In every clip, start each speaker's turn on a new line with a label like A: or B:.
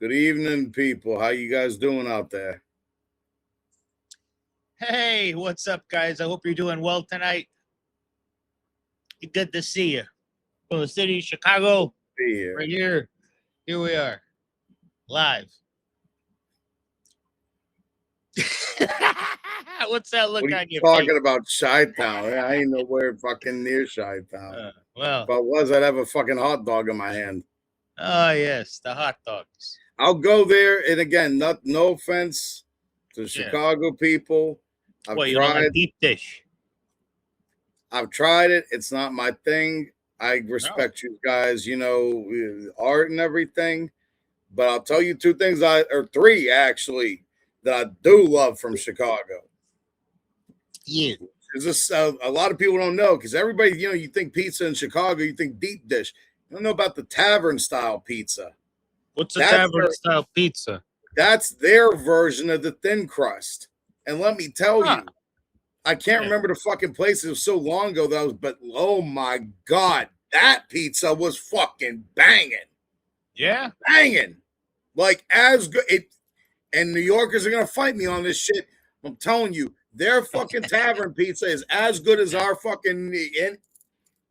A: Good evening, people. How you guys doing out there?
B: Hey, what's up, guys? I hope you're doing well tonight. Good to see you. From the city of Chicago,
A: Be here.
B: right here. Here we are, live. What's that look
A: What are
B: on
A: you
B: your face?
A: talking about, Chi-Town? I ain't nowhere fucking near Chi-Town.
B: Well,
A: If I was, I'd have a fucking hot dog in my hand.
B: oh yes, the hot dogs.
A: I'll go there, and again, no offense to Chicago people. I've
B: Well, you don't
A: tried.
B: like deep dish.
A: I've tried it. It's not my thing. I respect you guys, you know, art and everything. But I'll tell you two things, or three actually, that I do love from Chicago.
B: Yeah.
A: There's this, a lot of people don't know because everybody, you know, you think pizza in Chicago, you think deep dish. You don't know about the tavern style pizza.
B: What's a tavern style pizza?
A: That's their version of the thin crust. And let me tell you, I can't remember the fucking place. It was so long ago that I was, but oh my God, that pizza was fucking banging.
B: Yeah.
A: Banging. Like as good. And New Yorkers are going to fight me on this shit. I'm telling you, their fucking tavern pizza is as good as our fucking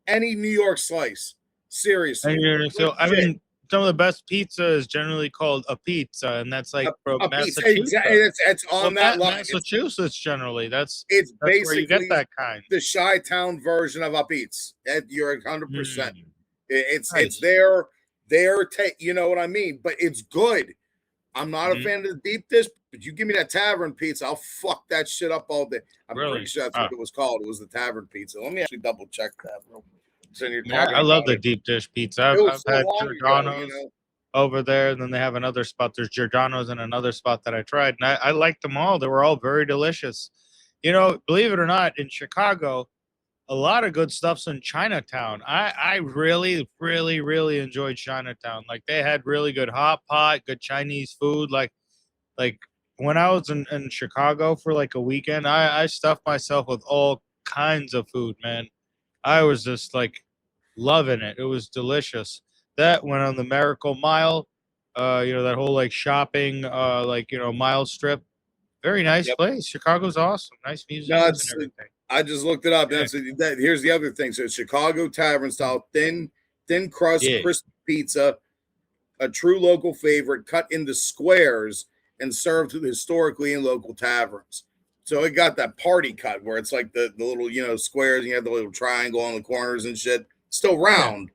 A: any New York slice. Seriously.
B: So, I mean, some of the best pizza is generally called a pizza, and that's like from Massachusetts.
A: Exactly. It's on that line.
B: Massachusetts generally. That's
A: basically
B: where you get that kind.
A: The Chi-Town version of a pizza. You're 100%. It's
B: Nice.
A: their you know what I mean? But it's good. I'm not a fan of the deep dish, but you give me that tavern pizza, I'll fuck that shit up all day. I'm pretty sure that's what it was called. It was the tavern pizza. Let me actually double check that. So
B: I love the deep dish pizza. I've had Giordano's over there, and then they have another spot. There's Giordano's and another spot that I tried, and I liked them all. They were all very delicious. You know, believe it or not, in Chicago, a lot of good stuff's in Chinatown. I really, really, really enjoyed Chinatown. Like they had really good hot pot, good Chinese food. Like when I was in Chicago for like a weekend, I stuffed myself with all kinds of food, man. I was just like loving it. It was delicious. That went on the Miracle Mile, you know, that whole like shopping, like, you know, mile strip. Very nice place. Chicago's awesome. Nice museums and everything.
A: I just looked it up. Here's the other thing. So it's Chicago tavern style, thin crust, crisp pizza, a true local favorite, cut into squares and served historically in local taverns. So it got that party cut where it's like the little, you know, squares, and you have the little triangle on the corners and shit. Still round.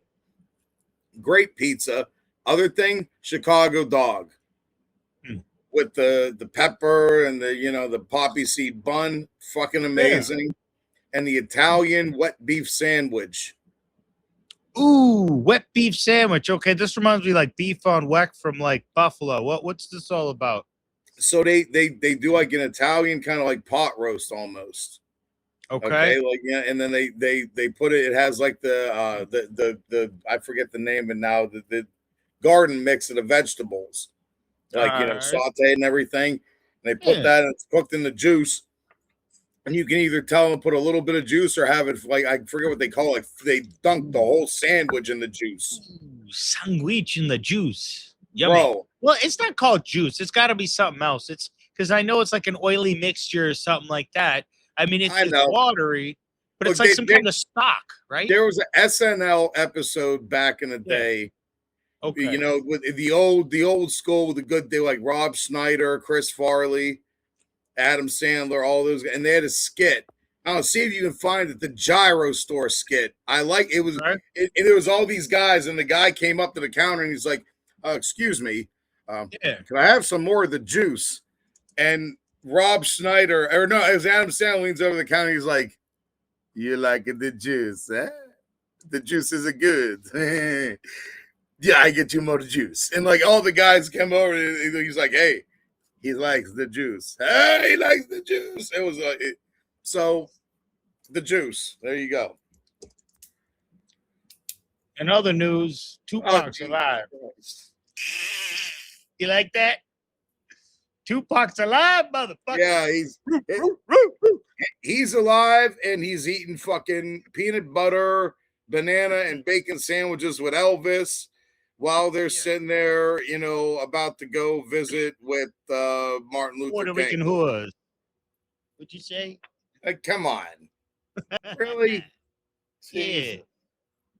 A: Yeah. Great pizza. Other thing, Chicago dog. With the pepper and the, you know, the poppy seed bun, fucking amazing. Yeah. And the Italian wet beef sandwich.
B: Ooh, wet beef sandwich. Okay, this reminds me like beef on weck from like Buffalo. What's this all about?
A: So they do like an Italian kind of like pot roast almost. Okay, like yeah, and then they put it. It has like the I forget the name, and now the garden mix of the vegetables. Like, you know, sauteed and everything. And they put that, and it's cooked in the juice. And you can either tell them to put a little bit of juice or have it, like, I forget what they call it. They dunk the whole sandwich in the juice.
B: Ooh, sandwich in the juice. Yummy. Bro. Well, it's not called juice. It's got to be something else. It's because I know it's like an oily mixture or something like that. I mean, it's watery, but it's like some kind of stock, right?
A: There was an SNL episode back in the day. Okay. You know, with the old school with the good, they like Rob Schneider, Chris Farley, Adam Sandler, all those, and they had a skit. I don't know, see if you can find it. The Gyro Store skit. I like it. Was there was all these guys, and the guy came up to the counter and he's like, "Excuse me, can I have some more of the juice?" And Rob Schneider, or no, it was Adam Sandler, leans over the counter. He's like, "You like the juice? Eh? The juice is good." Yeah, I get you more juice. And like all the guys come over and he's like, hey, he likes the juice. Hey, he likes the juice. It was like, so the juice. There you go.
B: In other news, Tupac's alive. You like that? Tupac's alive, motherfucker.
A: Yeah, he's alive, and he's eating fucking peanut butter, banana, and bacon sandwiches with Elvis. while they're sitting there, you know, about to go visit with Martin Luther
B: Puerto
A: King.
B: Rican whores. What'd you say?
A: Come on. Really?
B: Yeah.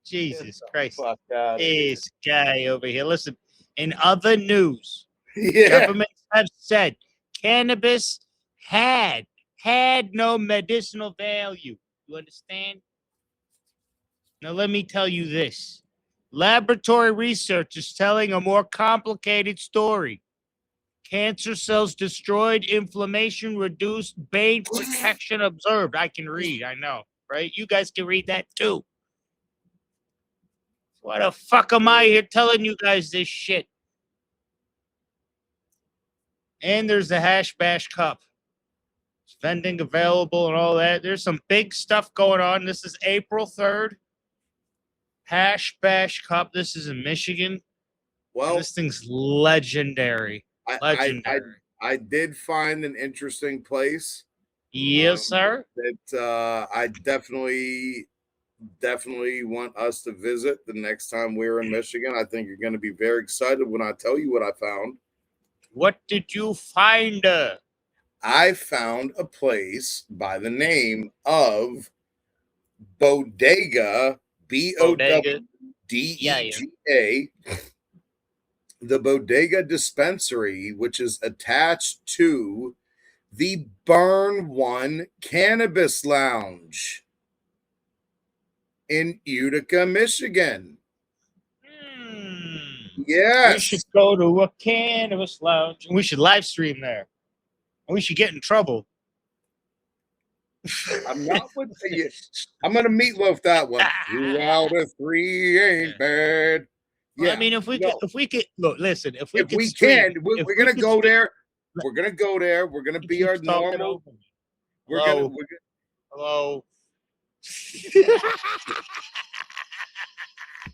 B: Jesus Christ.
A: Fuck out
B: This guy over here. Listen, in other news,
A: yeah.
B: governments have said cannabis had no medicinal value. You understand? Now, let me tell you this. Laboratory research is telling a more complicated story. Cancer cells destroyed, inflammation reduced, brain protection observed. I can read, I know, right? You guys can read that too. Why the fuck am I here telling you guys this shit? And there's the Hash Bash Cup. It's vending available and all that. There's some big stuff going on. This is April 3rd. Hash Bash Cup. This is in Michigan. Well, and this thing's legendary. Legendary.
A: I did find an interesting place.
B: Yes, sir.
A: That I definitely want us to visit the next time we're in Michigan. I think you're going to be very excited when I tell you what I found.
B: What did you find?
A: I found a place by the name of Bodega, BOWDEGA, the Bodega Dispensary, which is attached to the Burn One Cannabis Lounge in Utica, Michigan. Yes.
B: We should go to a cannabis lounge and we should live stream there. And we should get in trouble.
A: I'm not with you. I'm gonna meatloaf that one. 2 out of 3 ain't bad.
B: Well, I mean, if we could look, listen,
A: we're gonna go there. We're gonna go there. We're gonna be our normal.
B: Hello.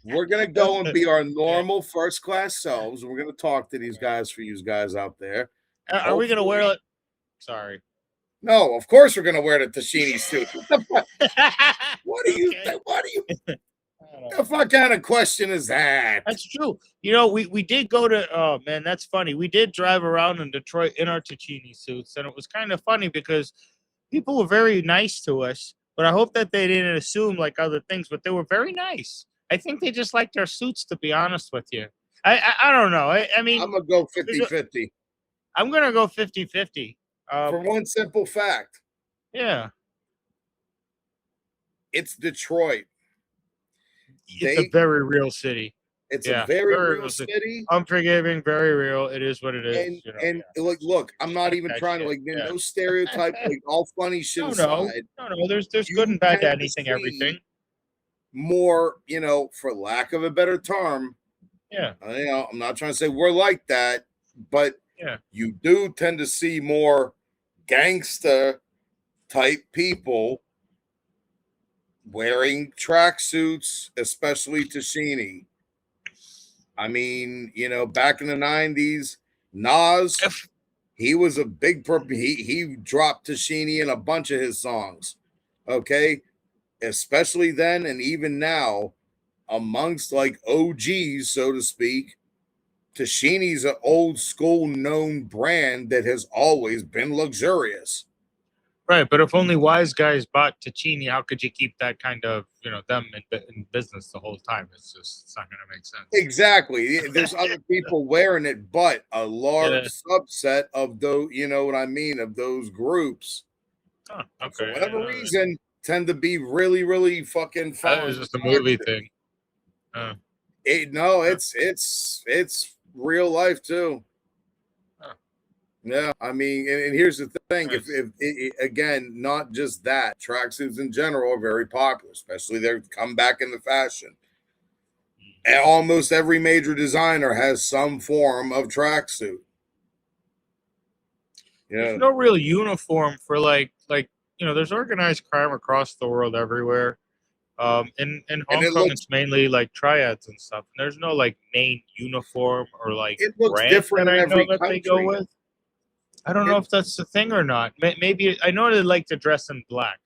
A: We're gonna go and be our normal first class selves. We're gonna talk to these guys for you guys out there.
B: Are we gonna wear it? Sorry.
A: No, of course we're gonna wear the Tacchini suit. What do you think? The fuck kind of question is that?
B: That's true. You know, we did go to. Oh man, that's funny. We did drive around in Detroit in our Tacchini suits, and it was kind of funny because people were very nice to us. But I hope that they didn't assume like other things. But they were very nice. I think they just liked our suits, to be honest with you. I don't know. I mean,
A: I'm gonna go 50-50.
B: I'm gonna go 50-50.
A: For one simple fact.
B: Yeah.
A: It's Detroit.
B: It's a very real city.
A: It's a very real city.
B: Unforgiving, very real. It is what it is.
A: And look, I'm not even trying to no stereotype, like all funny shit aside.
B: No. There's good and bad to anything, everything.
A: More, for lack of a better term.
B: Yeah.
A: I'm not trying to say we're like that, but you do tend to see more gangsta type people wearing tracksuits, especially Tacchini. I mean, back in the 90s, Nas, he was a big he dropped Tacchini in a bunch of his songs. Okay? Especially then and even now, amongst like OGs, so to speak, Tacchini's an old school known brand that has always been luxurious.
B: Right, but if only wise guys bought Tacchini, how could you keep that kind of, them in business the whole time? It's not going to make sense.
A: Exactly. There's other people wearing it, but a large subset of those, you know what I mean, of those groups, for whatever reason, tend to be really, really fucking fun.
B: That was just a movie thing.
A: It's real life too. Yeah, I mean, and here's the thing: if again, not just that, tracksuits in general are very popular, especially they've come back into fashion. And almost every major designer has some form of tracksuit. Yeah,
B: there's no real uniform for like there's organized crime across the world everywhere. In Hong Kong, it's mainly like triads and stuff. And there's no like main uniform or like
A: it looks different in every country.
B: They go with. I don't know if that's the thing or not. Maybe I know they like to dress in black.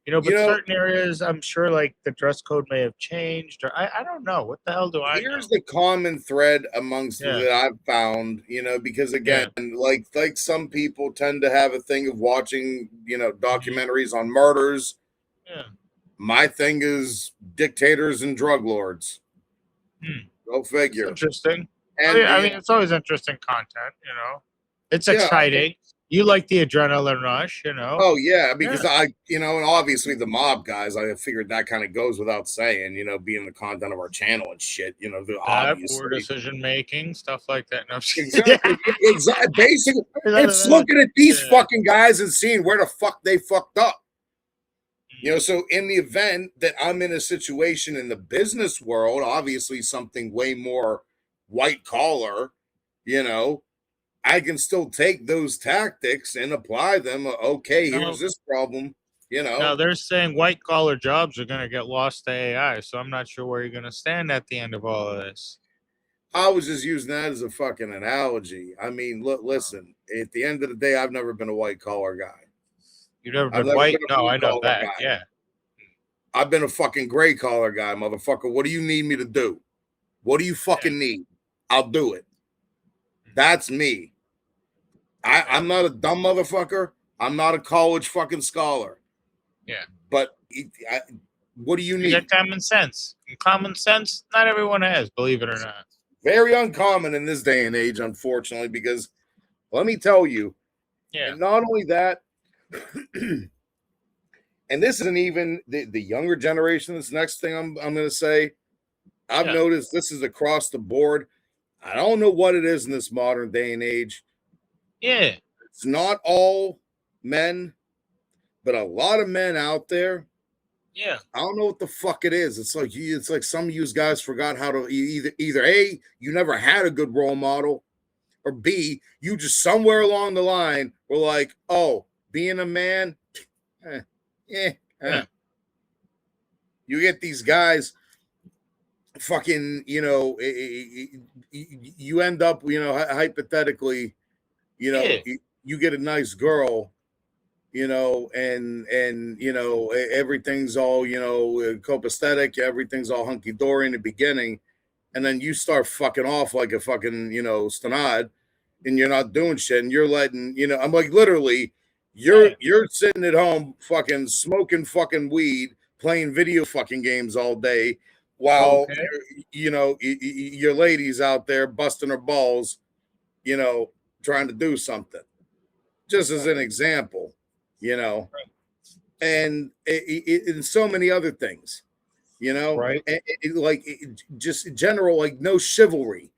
B: But certain areas, I'm sure, like the dress code may have changed, or I don't know. What the hell do I know?
A: Here's the common thread amongst that I've found, because again, like some people tend to have a thing of watching, documentaries on murders.
B: Yeah.
A: My thing is dictators and drug lords. Go figure.
B: It's interesting. And I mean, it's always interesting content, It's exciting. You like the adrenaline rush,
A: Oh yeah, because and obviously the mob guys, I figured that kind of goes without saying, being the content of our channel and shit, the obvious
B: poor decision making, stuff like that. No,
A: exactly. Basically, it's looking at these fucking guys and seeing where the fuck they fucked up. So in the event that I'm in a situation in the business world, obviously something way more white collar, I can still take those tactics and apply them. Okay, here's this problem,
B: Now they're saying white collar jobs are going to get lost to AI, so I'm not sure where you're going to stand at the end of all of this.
A: I was just using that as a fucking analogy. I mean, listen, at the end of the day, I've never been a white collar guy.
B: You've never been white? No, I know that. Guy. Yeah.
A: I've been a fucking gray collar guy, motherfucker. What do you need me to do? What do you fucking need? I'll do it. That's me. I'm not a dumb motherfucker. I'm not a college fucking scholar.
B: Yeah.
A: But what do you need?
B: You got common sense. And common sense, not everyone has, believe it or not.
A: Very uncommon in this day and age, unfortunately, because let me tell you, not only that, and this isn't even the younger generation. This next thing I'm going to say, I've noticed this is across the board. I don't know what it is in this modern day and age.
B: Yeah.
A: It's not all men, but a lot of men out there.
B: Yeah.
A: I don't know what the fuck it is. It's like some of you guys forgot how to either A, you never had a good role model, or B, you just somewhere along the line were like, oh, being a man, You get these guys fucking, you end up, hypothetically, you get a nice girl, and everything's all, copacetic, everything's all hunky-dory in the beginning, and then you start fucking off like a fucking, stenad, and you're not doing shit, and you're letting, I'm like, literally, you're sitting at home fucking smoking fucking weed, playing video fucking games all day, while, your lady's out there busting her balls, trying to do something. Just as an example, and and so many other things,
B: right?
A: Just in general, like no chivalry.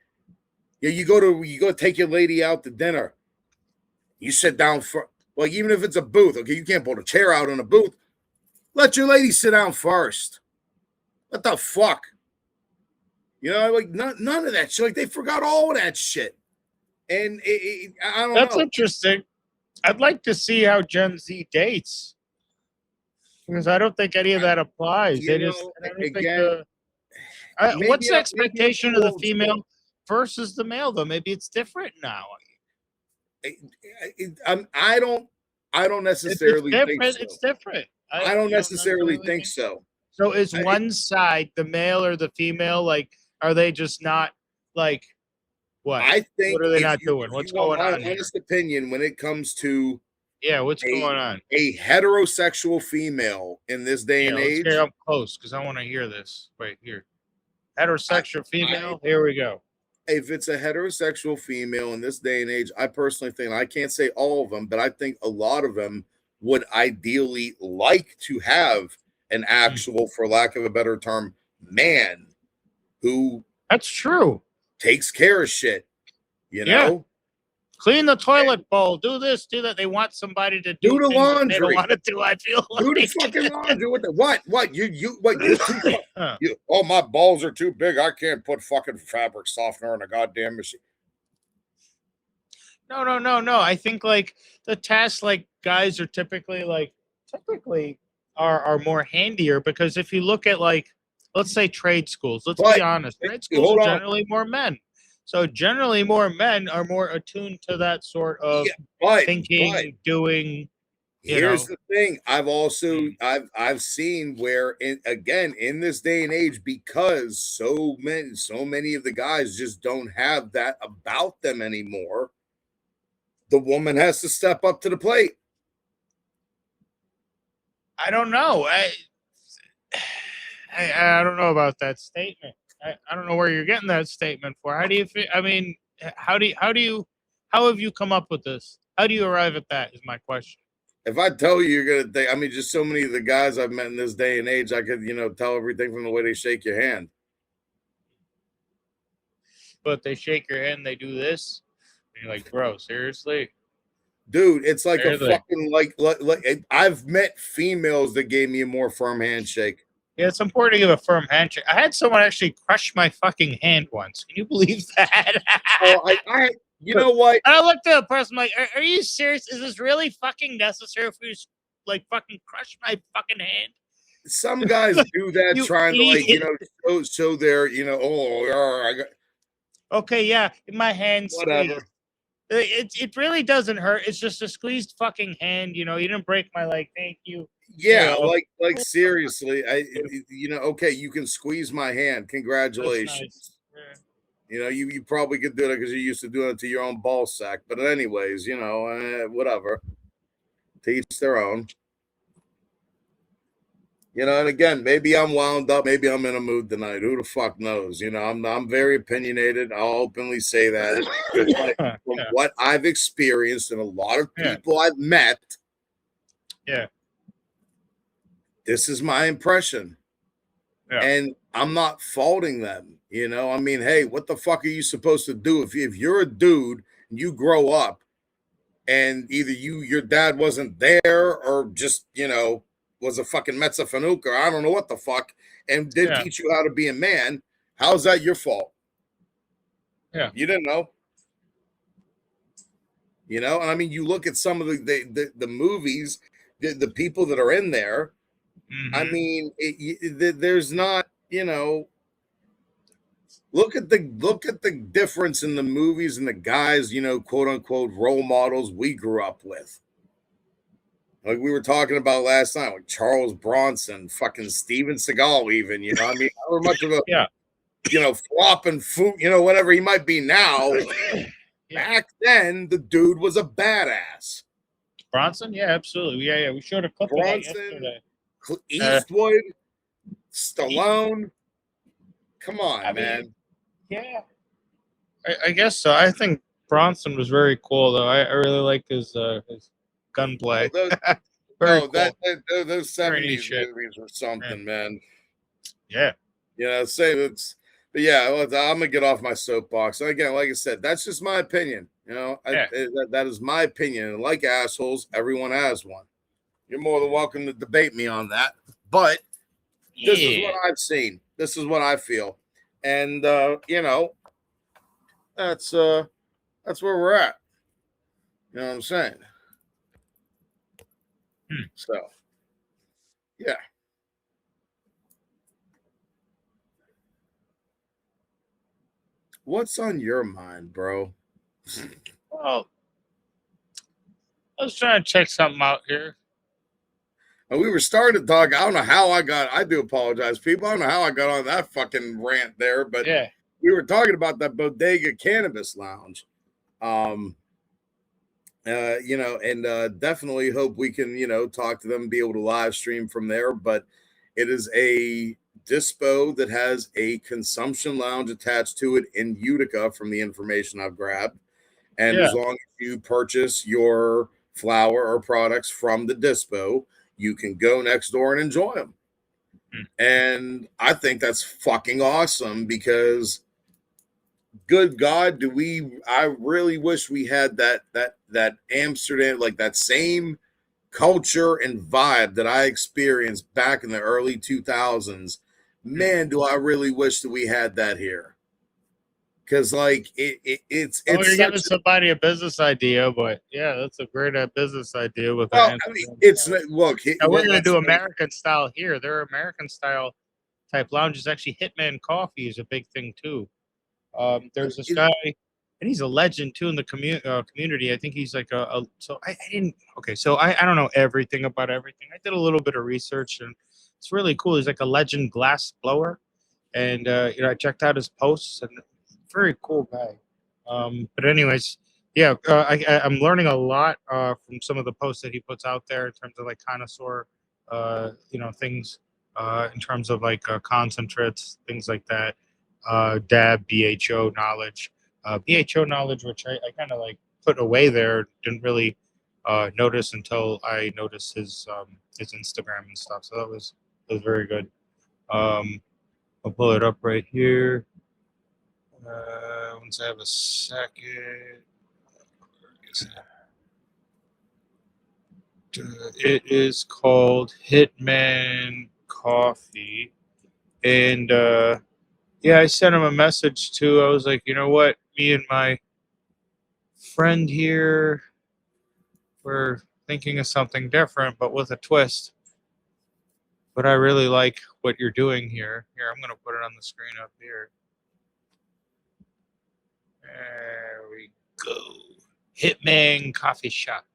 A: You go take your lady out to dinner. You sit down for, like, even if it's a booth, okay, you can't put a chair out in a booth. Let your lady sit down first. What the fuck? Like none of that shit. Like they forgot all of that shit. And I don't know.
B: That's interesting. I'd like to see how Gen Z dates, because I don't think any of that applies. What's the expectation of the female versus the male, though? Maybe it's different now.
A: I don't necessarily think so.
B: It's different.
A: I don't necessarily think so.
B: So is one side, the male or the female, like, are they just not, like, what?
A: I think,
B: what are they not doing? What's going on?
A: My honest opinion, when it comes to
B: what's going on?
A: A heterosexual female in this day and age.
B: Let's get up close because I want to hear this. Wait, here. Heterosexual female. Here we go.
A: If it's a heterosexual female in this day and age, I personally think, I can't say all of them, but I think a lot of them would ideally like to have an actual, for lack of a better term, man who.
B: That's true.
A: Takes care of shit,
B: Clean the toilet bowl. Do this, do that. They want somebody to do
A: the laundry.
B: They don't want to do. I feel
A: do the fucking laundry. What? You? Oh, my balls are too big. I can't put fucking fabric softener in a goddamn machine.
B: No. I think like the tasks, like guys are typically are more handier, because if you look at, like, let's say trade schools, let's be honest, trade schools are generally more men. So generally more men are more attuned to that sort of thinking, doing.
A: Here's the thing. I've seen where again in this day and age, because so many of the guys just don't have that about them anymore. The woman has to step up to the plate.
B: I don't know. I don't know about that statement. I don't know where you're getting that statement for. How do you feel? I mean, how have you come up with this? How do you arrive at that is my question.
A: If I tell you, you're gonna think. I mean, just so many of the guys I've met in this day and age, I could, tell everything from the way they shake your hand.
B: But they shake your hand, they do this, and you're like, bro, seriously,
A: dude. It's like seriously? A fucking like. I've met females that gave me a more firm handshake.
B: Yeah, it's important to give a firm handshake. I had someone actually crush my fucking hand once. Can you believe that?
A: Oh, you know what?
B: And I looked at the person like, are you serious? Is this really fucking necessary for you to like fucking crush my fucking hand?
A: Some guys do that trying to like, show their, I got.
B: Okay, yeah, my hand.
A: Whatever.
B: It really doesn't hurt. It's just a squeezed fucking hand. You didn't break my leg. Thank you.
A: Yeah, like seriously, okay, you can squeeze my hand. Congratulations. Nice. Yeah. You probably could do it because you're used to doing it to your own ball sack. But anyways, whatever. To each their own. And again, maybe I'm wound up. Maybe I'm in a mood tonight. Who the fuck knows? I'm very opinionated. I'll openly say that. From what I've experienced and a lot of people I've met.
B: Yeah.
A: This is my impression. Yeah. And I'm not faulting them. I mean, hey, what the fuck are you supposed to do if you're a dude and you grow up and either your dad wasn't there or just, was a fucking Metzafanuka, I don't know what the fuck, and didn't teach you how to be a man? How's that your fault?
B: Yeah.
A: You didn't know. And I mean, you look at some of the movies, the people that are in there. Mm-hmm. I mean, there's not, look at the difference in the movies and the guys, quote unquote role models we grew up with. Like we were talking about last night, like Charles Bronson, fucking Steven Seagal, even, I mean, however much of a, flopping food, whatever he might be now. Back then, the dude was a badass.
B: Bronson? Yeah, absolutely. Yeah. We showed a clip of that yesterday.
A: Eastwood, Stallone. Come on, man.
B: Yeah. I guess so. I think Bronson was very cool, though. I really like his gunplay.
A: Those 70s movies were something, man.
B: Yeah.
A: But yeah, I'm gonna get off my soapbox. And again, like I said, that's just my opinion. That is my opinion. And like assholes, everyone has one. You're more than welcome to debate me on that. But this is what I've seen. This is what I feel. And that's where we're at. You know what I'm saying? So, yeah. What's on your mind, bro?
B: Well, I was trying to check something out here.
A: And we were starting to talk. I don't know how I do apologize, people. I don't know how I got on that fucking rant there, but we were talking about that Bodega Cannabis Lounge. And definitely hope we can, talk to them and be able to live stream from there. But it is a dispo that has a consumption lounge attached to it in Utica from the information I've grabbed. And as long as you purchase your flower or products from the dispo, you can go next door and enjoy them. And I think that's fucking awesome because good God, I really wish we had that Amsterdam, like that same culture and vibe that I experienced back in the early 2000s. Man, do I really wish that we had that here. Because like it's
B: you're giving somebody a business idea, but that's a great business idea with
A: look,
B: we're gonna do American style here. There are American style type lounges. Actually, Hitman Coffee is a big thing too. There's this guy and he's a legend too in the community. I think he's like so I didn't okay, so I don't know everything about everything. I did a little bit of research, and it's really cool. He's like a legend glass blower, and I checked out his posts, and very cool guy. But anyways, yeah, I'm learning a lot from some of the posts that he puts out there in terms of like connoisseur, things in terms of like concentrates, things like that, dab, BHO knowledge. BHO knowledge, which I kind of like put away there, didn't really notice until I noticed his Instagram and stuff. So that was very good. I'll pull it up right here. Once I have a second. It is called Hitman Coffee, and yeah, I sent him a message too. I was like, you know what, me and my friend here, we're thinking of something different, but with a twist. But I really like what you're doing here. Here, I'm gonna put it on the screen up here. There we go. Hitman Coffee Shop.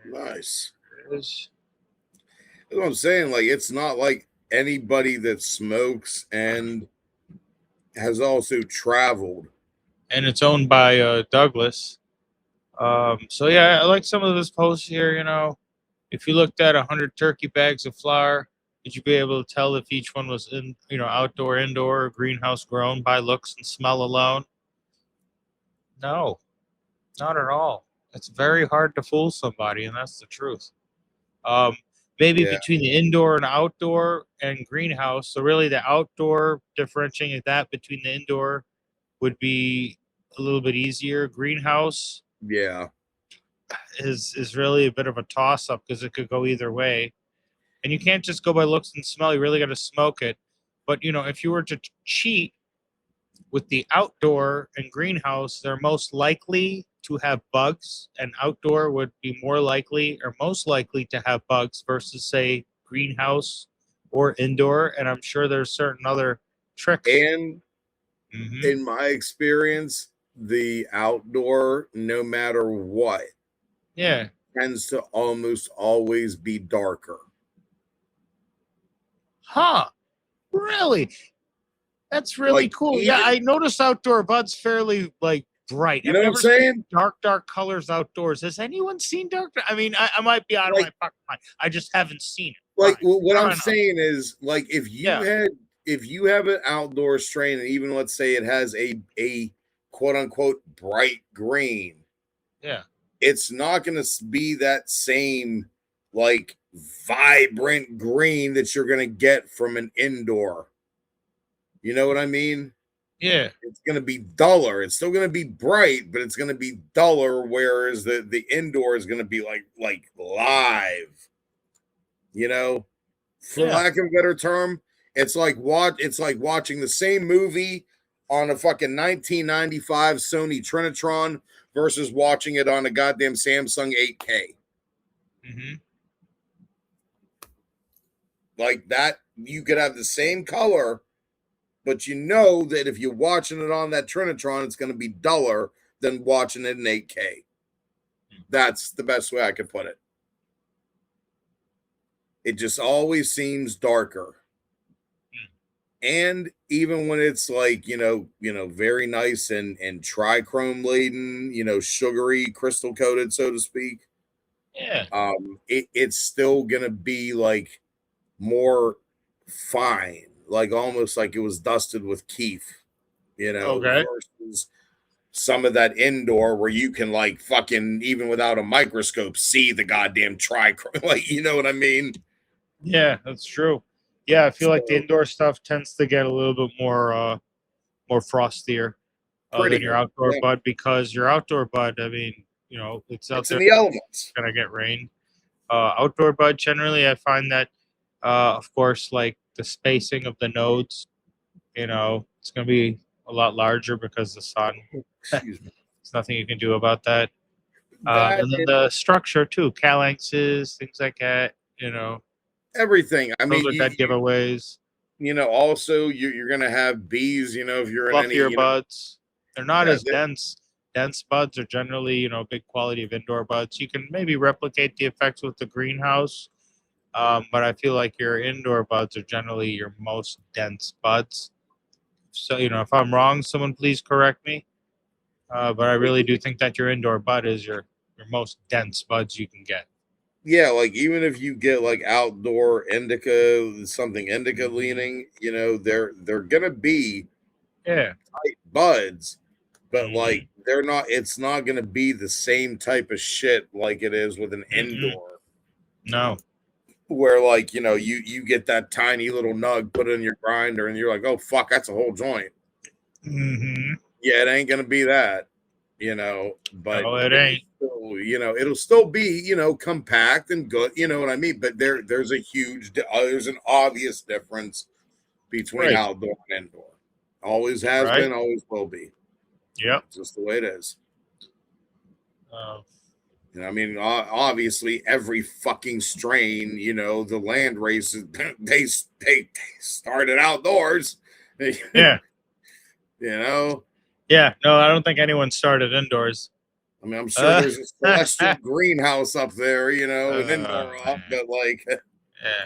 A: Nice. That's what I'm saying. Like, it's not like anybody that smokes and has also traveled.
B: And it's owned by Douglas. So yeah, I like some of his posts here. If you looked at 100 turkey bags of flour, would you be able to tell if each one was outdoor, indoor, or greenhouse grown by looks and smell alone? No, not at all. It's very hard to fool somebody, and that's the truth. Maybe between the indoor and outdoor and greenhouse. So really the outdoor, differentiating that between the indoor would be a little bit easier. Greenhouse is really a bit of a toss-up because it could go either way. And you can't just go by looks and smell. You really got to smoke it. But, if you were to cheat with the outdoor and greenhouse, they're most likely to have bugs, and outdoor would be more likely or most likely to have bugs versus, say, greenhouse or indoor. And I'm sure there's certain other tricks.
A: And in my experience, the outdoor, no matter what, tends to almost always be darker.
B: Huh. Really? That's really cool. Yeah, I noticed outdoor buds fairly like bright.
A: You know what I'm saying?
B: Dark colors outdoors. Has anyone seen dark? I mean, I might be out of my fucking mind. I just haven't seen it.
A: Like what I'm saying is, like, if you have an outdoor strain, and even let's say it has a quote unquote bright green, it's not going to be that same like vibrant green that you're going to get from an indoor. You know what I mean?
B: Yeah.
A: It's going to be duller. It's still going to be bright, but it's going to be duller, whereas the indoor is going to be like live. For lack of a better term, it's like watching the same movie on a fucking 1995 Sony Trinitron versus watching it on a goddamn Samsung 8K. Like that, you could have the same color, but you know that if you're watching it on that Trinitron, it's going to be duller than watching it in 8K. That's the best way I could put it. It just always seems darker. And even when it's like, very nice and trichrome laden, sugary, crystal coated, so to speak.
B: Yeah.
A: It's still going to be like more fine, like almost like it was dusted with keef, versus some of that indoor where you can like fucking, even without a microscope, see the goddamn trichrome. Like, you know what I mean?
B: Yeah, that's true. Yeah, I feel like the indoor stuff tends to get a little bit more frostier than your outdoor bud, because your outdoor bud, I mean, it's out there
A: in the elements.
B: It's gonna get rain. Outdoor bud, generally, I find that, of course, like the spacing of the nodes, it's gonna be a lot larger because the sun. There's nothing you can do about that. And then the structure too, calyxes, things like that.
A: Everything. I mean,
B: those are dead giveaways.
A: Also you're gonna have bees. If you're in
B: fluffier
A: any
B: buds. They're not as dense. Dense buds are generally, big quality of indoor buds. You can maybe replicate the effects with the greenhouse, but I feel like your indoor buds are generally your most dense buds. So, if I'm wrong, someone please correct me. But I really do think that your indoor bud is your most dense buds you can get.
A: Yeah, like even if you get like outdoor indica, something indica leaning, they're gonna be tight buds, but like they're not. It's not gonna be the same type of shit like it is with an indoor.
B: No.
A: Where like you get that tiny little nug, put it in your grinder, and you're like, oh fuck, that's a whole joint.
B: Mm-hmm.
A: Yeah, it ain't gonna be that, but
B: no, it ain't.
A: Still, it'll still be, compact and good, you know what I mean? But there's a huge, there's an obvious difference between outdoor and indoor. Always has been, always will be.
B: Yep.
A: Just the way it is. I mean, obviously, every fucking strain, the land races, they started outdoors.
B: Yeah.
A: Yeah,
B: no, I don't think anyone started indoors.
A: I mean, I'm sure there's a celestial greenhouse up there, an indoor off, but like,
B: yeah,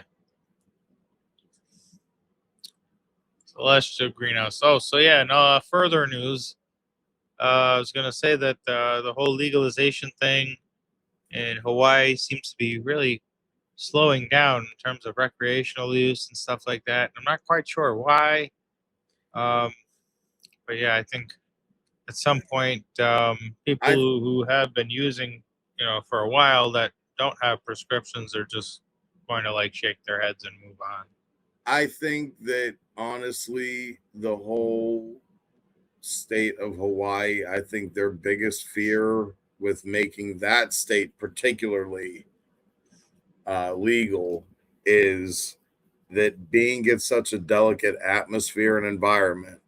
B: celestial greenhouse. Oh, so yeah, no. Further news. I was gonna say that the whole legalization thing in Hawaii seems to be really slowing down in terms of recreational use and stuff like that. I'm not quite sure why, but yeah, I think at some point, people who have been using, for a while that don't have prescriptions are just going to like shake their heads and move on.
A: I think that honestly, the whole state of Hawaii, I think their biggest fear with making that state particularly legal is that being in such a delicate atmosphere and environment.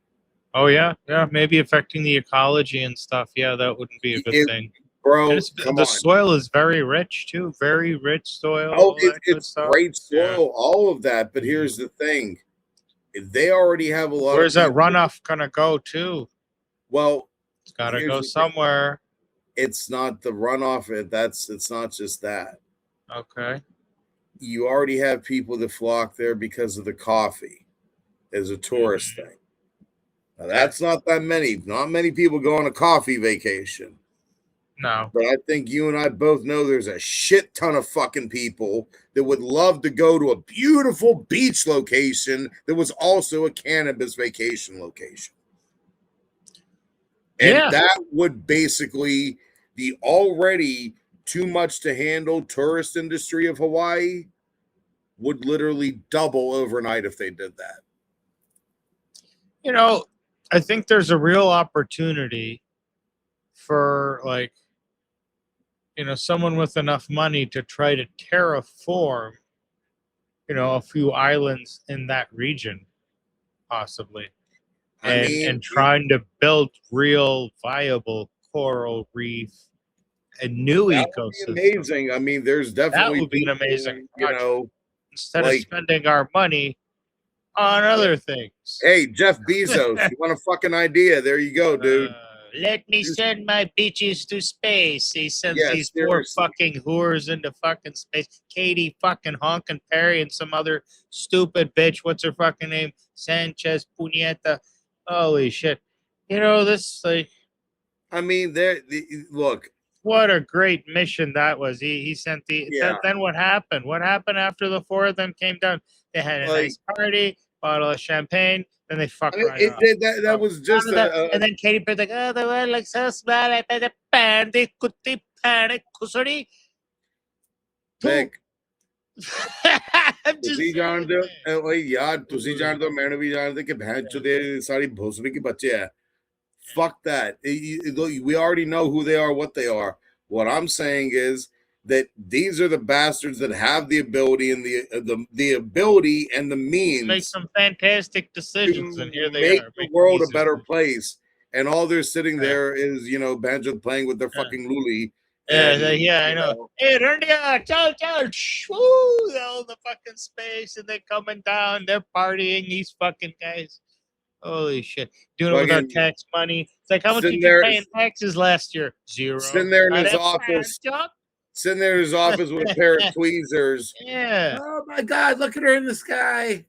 B: Oh yeah, maybe affecting the ecology and stuff. Yeah, that wouldn't be a good thing,
A: bro.
B: The soil is very rich too, very rich soil.
A: Oh, it's great soil, all of that. But here's the thing: they already have a lot.
B: Where's that runoff gonna go to?
A: Well,
B: it's gotta go somewhere.
A: It's not the runoff. It's not just that.
B: Okay.
A: You already have people that flock there because of the coffee as a tourist thing. Now, that's not that many. Not many people go on a coffee vacation.
B: No.
A: But I think you and I both know there's a shit ton of fucking people that would love to go to a beautiful beach location that was also a cannabis vacation location. And that would basically the already too much to handle tourist industry of Hawaii would literally double overnight if they did that.
B: I think there's a real opportunity for like, someone with enough money to try to terraform, a few islands in that region, possibly. And trying to build real viable coral reef and new ecosystems.
A: Amazing. I mean, there's definitely
B: that would be an amazing project. Instead of spending our money on other things.
A: Hey, Jeff Bezos, you want a fucking idea? There you go, dude.
B: Let me send my bitches to space. He sends these four fucking whores into fucking space. Katie fucking Honkin' Perry and some other stupid bitch. What's her fucking name? Sanchez Puñeta. Holy shit. This like.
A: I mean, look.
B: What a great mission that was. He sent then what happened? What happened after the four of them came down? They had a nice party, bottle of champagne, then they fucked right off.
A: That was just
B: and then Katy Perry's like, oh, they were like so small. I bet the panic, panic, kusuri.
A: ਤੁਸੀਂ ਜਾਣਦੇ ਹੋ ਯਾਰ ਤੁਸੀਂ ਜਾਣਦੇ ਹੋ ਮੈਨੂੰ ਵੀ ਜਾਣਦੇ ਕਿ ਭੈਣ ਚੋਦੇ ਸਾਰੀ ਭੋਸੜੀ ਕੇ ਬੱਚੇ ਹੈ. Fuck that. We already know who they are, what they are. What I'm saying is that these are the bastards that have the ability and the ability and the means
B: make some fantastic decisions, and here they
A: make the world a better place. And all they're sitting there is, Banjo playing with their fucking luli.
B: I know. Hey, Rendia, ciao, woo, all the fucking space, and they're coming down, they're partying, these fucking guys. Holy shit. Doing it without tax money. It's like, how much did you pay in taxes last year? Zero.
A: Sitting there in his office. Sitting there in his office with a pair of tweezers.
B: Yeah.
A: Oh my God, look at her in the sky.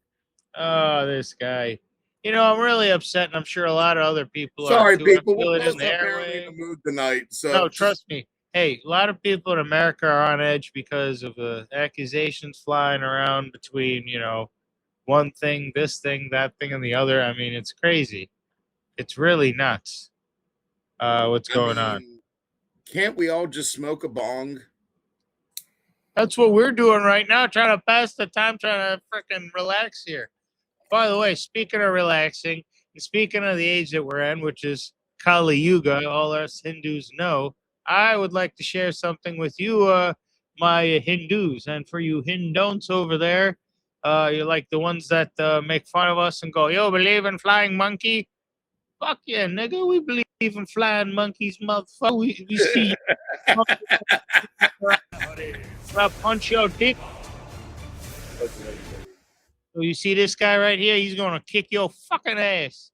B: Oh, this guy. You know, I'm really upset, and I'm sure a lot of other people
A: Sorry,
B: are too.
A: people.
B: Feel
A: We're
B: it in the
A: apparently in the mood tonight. So
B: no, trust me. Hey, a lot of people in America are on edge because of the accusations flying around between, you know, one thing, this thing, that thing, and the other. I mean, it's crazy. It's really nuts. What's going on?
A: Can't we all just smoke a bong?
B: That's what we're doing right now, trying to pass the time, trying to freaking relax here. By the way, speaking of relaxing, and speaking of the age that we're in, which is Kali Yuga, all us Hindus know, I would like to share something with you, my Hindus. And for you Hindon'ts over there, you're like the ones that make fun of us and go, yo, believe in flying monkey? Fuck yeah, nigga, we believe in flying monkeys, motherfucker. We see you. I'll punch your dick. So you see this guy right here? He's gonna kick your fucking ass.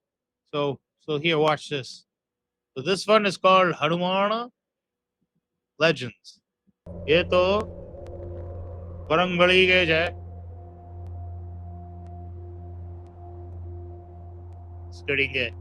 B: So here, watch this. So this one is called Hanuman Legends. ये तो बरंगबली के जय. Skirting.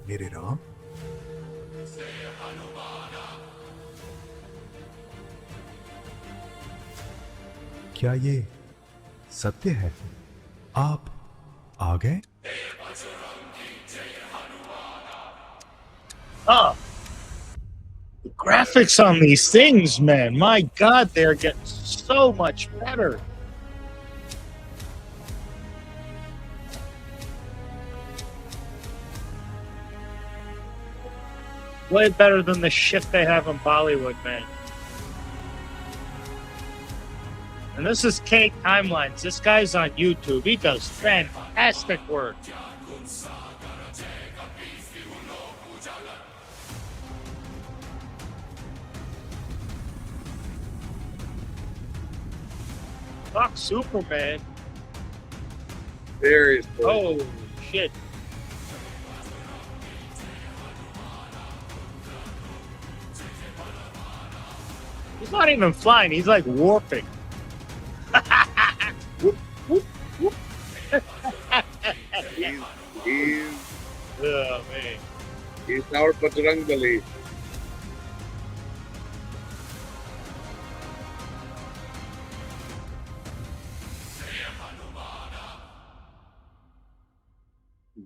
C: मेरे राम, क्या ये सत्य है? आप आ गए?
B: Oh, the graphics on these things, man. My God, they're getting so much better. Way better than the shit they have in Bollywood, man. And this is K Timelines. This guy's on YouTube. He does fantastic work. Fuck Superman.
A: Seriously.
B: Oh, shit. He's not even flying. He's like warping. Whoop, whoop, whoop.
A: He's
B: Oh, man.
A: He's our Bajrangbali.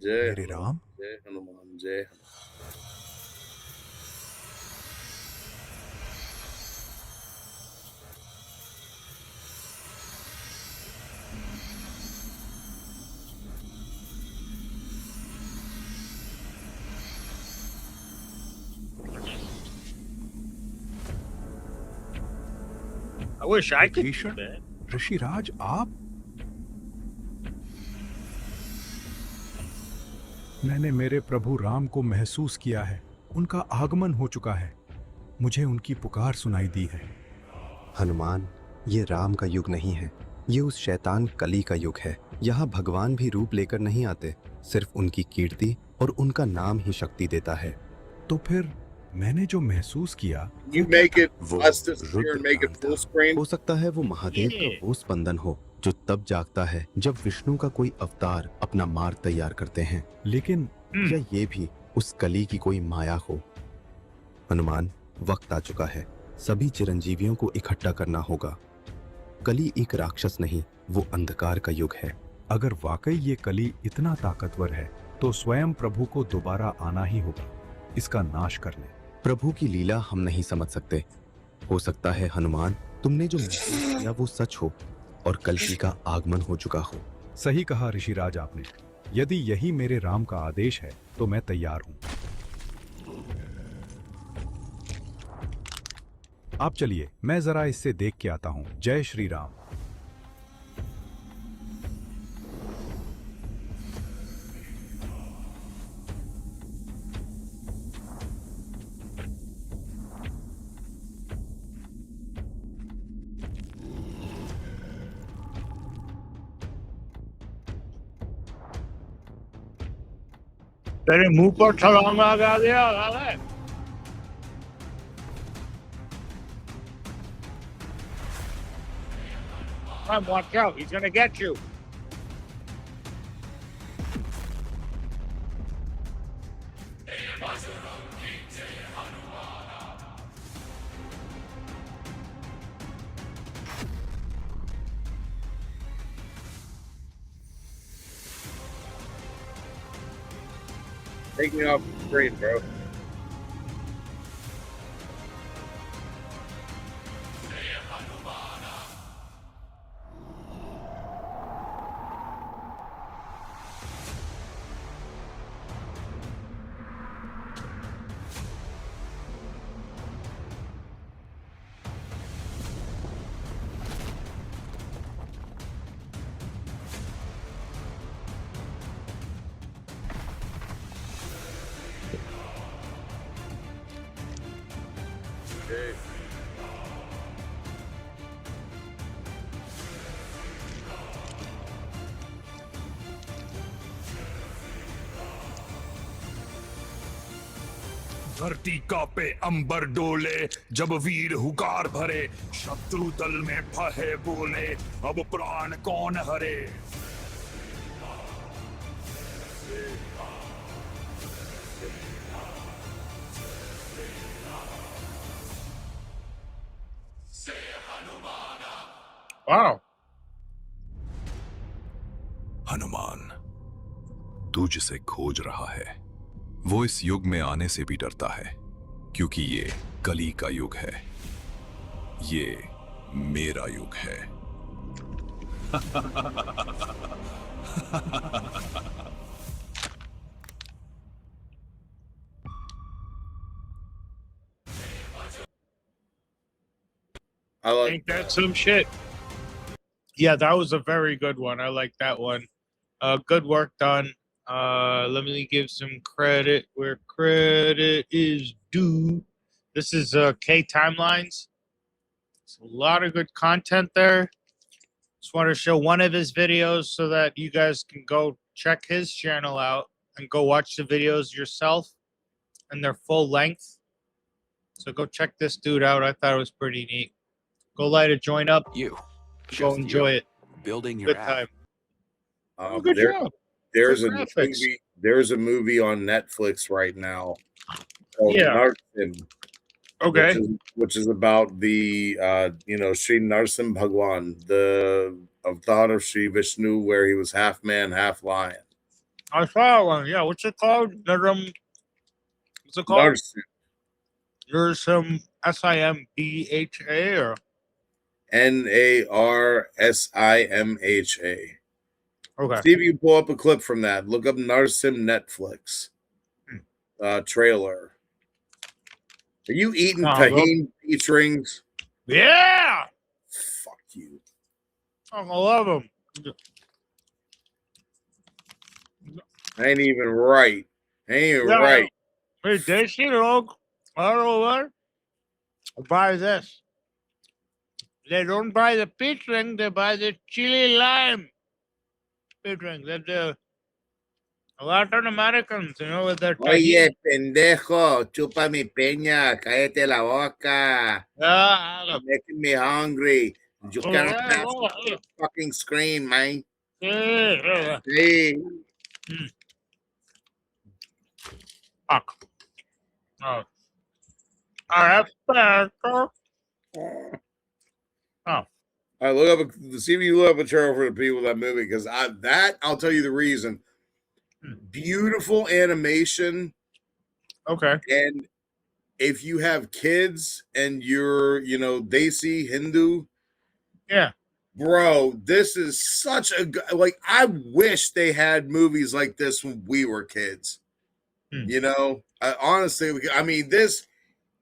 C: मेरे राम,
A: जय हनुमान जय.
B: I wish I could do
C: भीषण,
B: that.
C: Rishiraj आप? मैंने मेरे प्रभु राम को महसूस किया है. उनका आगमन हो चुका है. मुझे उनकी पुकार सुनाई दी है.
D: हनुमान, ये राम का युग नहीं है. ये उस शैतान कली का युग है. यहाँ भगवान भी रूप लेकर नहीं आते. सिर्फ उनकी कीर्ति और उनका नाम ही शक्ति देता है.
C: तो फिर मैंने जो महसूस किया,
D: वो रुद्र हो सकता है. वो महादेव का वो स्पंदन हो जो तब जागता है जब विष्णु का कोई अवतार अपना मार्ग तैयार करते हैं.
C: लेकिन
D: या ये भी उस कली की कोई माया हो. हनुमान, वक्त आ चुका है. सभी चिरंजीवियों को इकट्ठा करना होगा. कली एक राक्षस नहीं, वो अंधकार का युग है.
C: अगर वाकई ये कली इतना ताकतवर है तो स्वयं प्रभु को दोबारा आना ही होगा इसका नाश करने.
D: प्रभु की लीला हम नहीं समझ सकते. हो सकता है हनुमान तुमने जो महसूस किया वो सच हो और कल्कि का आगमन हो चुका हो।
C: सही कहा ऋषिराज आपने। यदि यही मेरे राम का आदेश है तो मैं तैयार हूं। आप चलिए, मैं जरा इससे देख के आता हूं। जय श्री राम।
B: तेरे मुंह पर छलांग लगा दिया साले। Come, watch out, he's gonna get you.
A: Take me off the screen, bro. Okay.
E: धरती कांपे अंबर डोले जब वीर हुकार भरे शत्रु दल में फहे बोले अब प्राण कौन हरे।
B: Wow.
E: हनुमान, तू जिसे खोज रहा है वो इस युग में आने से भी डरता है, क्योंकि ये कली का युग है। ये मेरा युग है।
A: I like
B: Ain't that some shit? Yeah, that was a very good one. I like that one. Good work done. Let me give some credit where credit is due. This is K Timelines. It's a lot of good content there. Just want to show one of his videos so that you guys can go check his channel out and go watch the videos yourself and their full length. So go check this dude out. I thought it was pretty neat. Go light a joint up.
F: You.
B: Go
F: Just
B: enjoy
F: you.
B: it.
F: Building your
B: Good
F: app.
B: time. Oh, good job.
A: There's
B: Good
A: a
B: graphics.
A: movie on Netflix right now called
B: Yeah.
A: Narasimha,
B: Okay.
A: which is about the Sri Narasimha Bhagwan, the avatar of Sri Vishnu, where he was half man, half lion.
B: I saw one. Yeah. What's it called? What's it called?
A: Narasimha.
B: There's some SIMBHA or
A: Narasimha.
B: okay.
A: See if you pull up a clip from that. Look up Narasimha Netflix trailer. Are you eating tahini peach rings?
B: Yeah.
A: Fuck you.
B: I love them.
A: Ain't even right. Right.
B: Hey, Daisy, look. I don't know what. Buy this. They don't buy the peach ring. They buy the chili lime peach ring. That Latin Americans, with their tahini.
A: Oye, pendejo, chupa mi peña, cállate la boca.
B: Yeah.
A: Making me hungry. You cannot pass the fucking screen, man.
B: Yeah.
A: Hey.
B: Fuck. Oh. All right. Oh.
A: All right, see if you look up a trailer for the people of that movie, because I'll tell you the reason. Beautiful animation.
B: Okay.
A: And if you have kids and you're, Desi Hindu,
B: Yeah.
A: bro, this is such a like. I wish they had movies like this when we were kids. Honestly, I mean,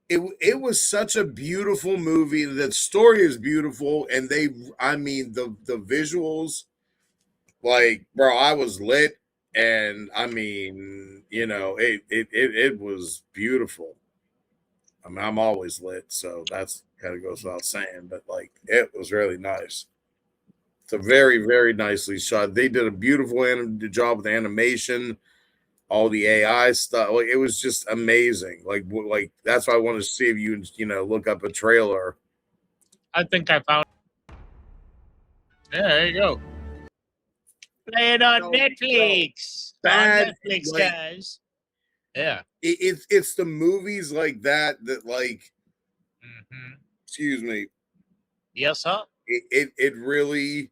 A: it was such a beautiful movie. The story is beautiful, and I mean, the visuals, like, bro, I was lit, and I mean, it was beautiful. I mean, I'm always lit, so that's kind of goes without saying, but like, it was really nice. It's a very, very nicely shot. They did a beautiful job with animation, all the AI stuff. Like, it was just amazing. Like that's why I wanted to see if you look up a trailer.
B: I think I found. Yeah, there you go. Play it on Netflix.
A: Bad,
B: on Netflix,
A: like,
B: guys. Yeah.
A: It's the movies like that like.
B: Mm-hmm.
A: Excuse me.
B: Yes, sir.
A: It really.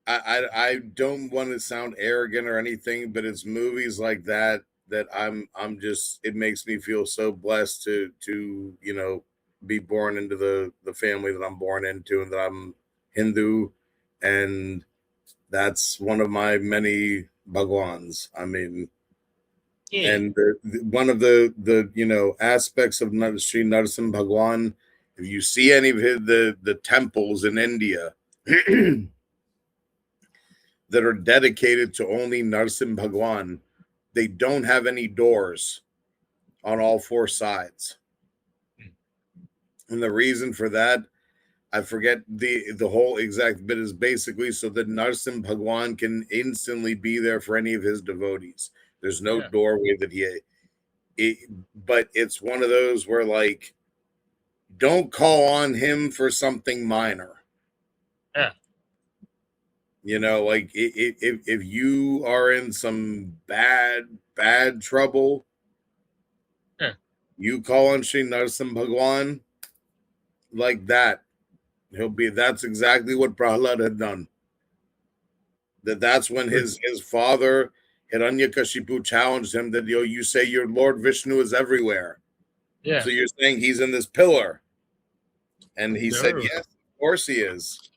A: I don't want to sound arrogant or anything, but it's movies like that I'm just, it makes me feel so blessed to be born into the family that I'm born into, and that I'm Hindu, and that's one of my many bhagwans. I mean,
B: Yeah.
A: and one of the aspects of Sri Narasimha Bhagwan, if you see any of the temples in India that are dedicated to only Narasimha Bhagwan, they don't have any doors on all four sides. And the reason for that, I forget the whole exact bit, is basically so that Narasimha Bhagwan can instantly be there for any of his devotees. There's no doorway that but it's one of those where, like, don't call on him for something minor.
B: Yeah.
A: Like, if you are in some bad trouble, you call on Sri Narasimha Bhagwan like that. That's exactly what Prahlad had done. That's when his father, Hiranyakashipu, challenged him that, you say your Lord Vishnu is everywhere.
B: Yeah.
A: So you're saying he's in this pillar. And he said, yes, of course he is.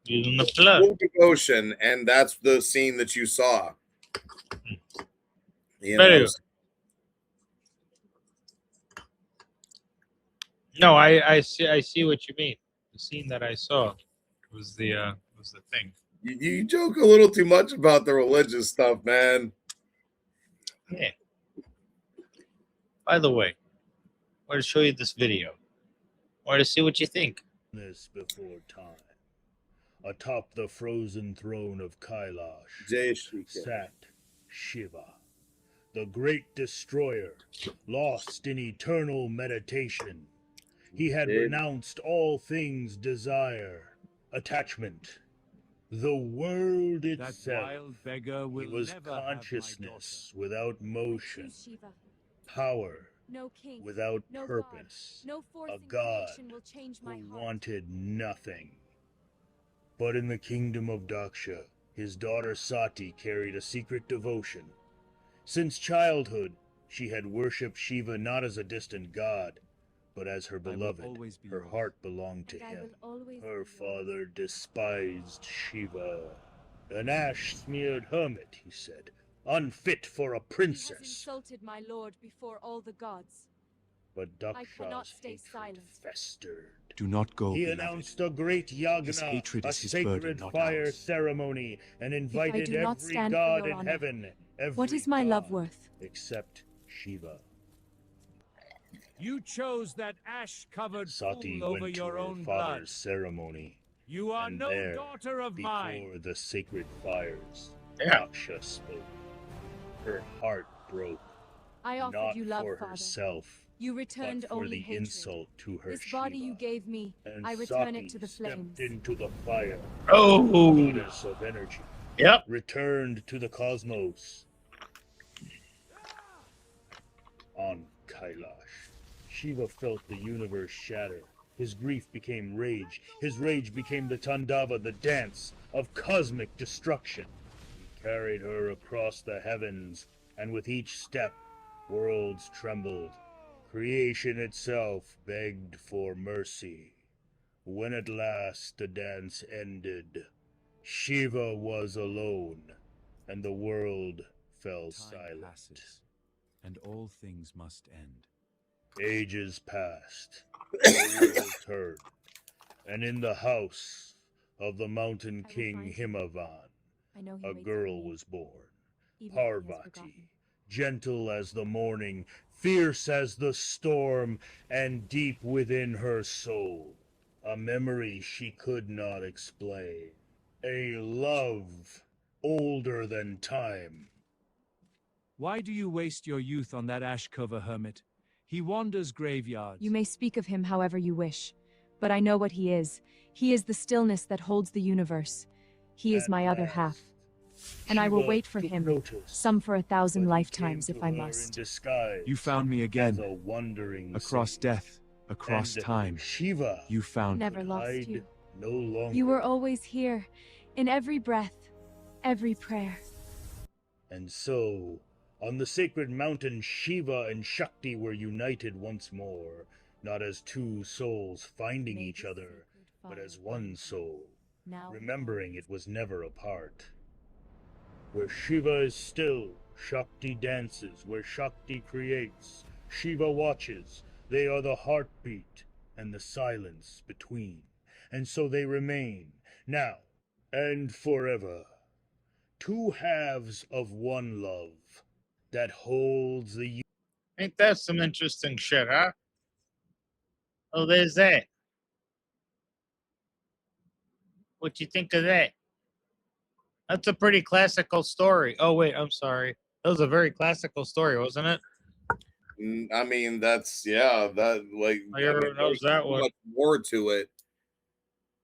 B: He's in the flood.
A: Full devotion, and that's the scene that you saw.
B: No, I see what you mean. The scene that I saw was the thing.
A: You joke a little too much about the religious stuff, man.
B: Yeah. By the way, I want to show you this video. I want to see what you think.
F: This before time. Atop the frozen throne of Kailash sat Shiva, the great destroyer, lost in eternal meditation. He had renounced all things desire, attachment, the world itself. He was consciousness without motion, power without purpose, a god who wanted nothing. But in the kingdom of Daksha, his daughter Sati carried a secret devotion. Since childhood, she had worshipped Shiva not as a distant god, but as her beloved. Her heart belonged to him. Her father despised Shiva. An ash-smeared hermit, he said, unfit for a princess.
G: He has insulted my lord before all the gods.
F: But Daksha's hatred festered.
C: Do not go,
F: He
C: beloved.
F: announced a great yagna, a sacred fire ceremony, and invited every god in heaven,
G: what is my love worth?
F: Except Shiva.
H: You chose that ash-covered
F: Sati
H: fool over
F: went to
H: your
F: her
H: own
F: father's
H: blood.
F: ceremony.
H: You are
F: and
H: no
F: there,
H: daughter of
F: before
H: mine.
F: the sacred fires, Daksha spoke. Her heart broke.
G: I offered
F: not
G: you love,
F: for
G: Father.
F: herself,
G: you returned
F: but for
G: only
F: the
G: hatred.
F: insult to her
G: This body
F: Shiva.
G: you gave me,
F: And
G: I return
F: Sati
G: it to the
F: stepped
G: flames.
F: into the fire.
B: Oh,
F: Goddess of energy.
B: Yep.
F: Returned to the cosmos. On Kailash, Shiva felt the universe shatter. His grief became rage. His rage became the Tandava, the dance of cosmic destruction. He carried her across the heavens, and with each step, worlds trembled. Creation itself begged for mercy. When at last the dance ended, Shiva was alone, and the world fell silent.
C: Passes, and all things must end.
F: Ages passed, the world turned, and in the house of the mountain king Himavan, a girl was born, Parvati, gentle as the morning, fierce as the storm, and deep within her soul, a memory she could not explain, a love older than time.
H: Why do you waste your youth on that ash cover hermit? He wanders graveyards.
G: You may speak of him however you wish, but I know what he is. He is the stillness that holds the universe. He is my other half. And I will wait for him, some for 1,000 lifetimes if I must.
H: You found me again,
F: a wandering
H: across
F: saint.
H: death, across
F: And
H: time.
F: Shiva
H: You found me.
G: Never lost
F: hide
G: you.
F: no longer.
G: You were always here, in every breath, every prayer.
F: And so, on the sacred mountain, Shiva and Shakti were united once more, not as two souls finding
G: May
F: each
G: the
F: other,
G: sacred
F: but
G: fire
F: as one soul,
G: Now
F: remembering it was never apart. Where Shiva is still, Shakti dances. Where Shakti creates, Shiva watches. They are the heartbeat and the silence between. And so they remain, now and forever. Two halves of one love that holds the
B: Ain't that some interesting shit, huh? Oh, there's that. What you think of that? That's a pretty classical story. Oh, wait, I'm sorry. That was a very classical story, wasn't it?
A: I mean, that's that like
B: Everyone knows that one.
A: Much more to it,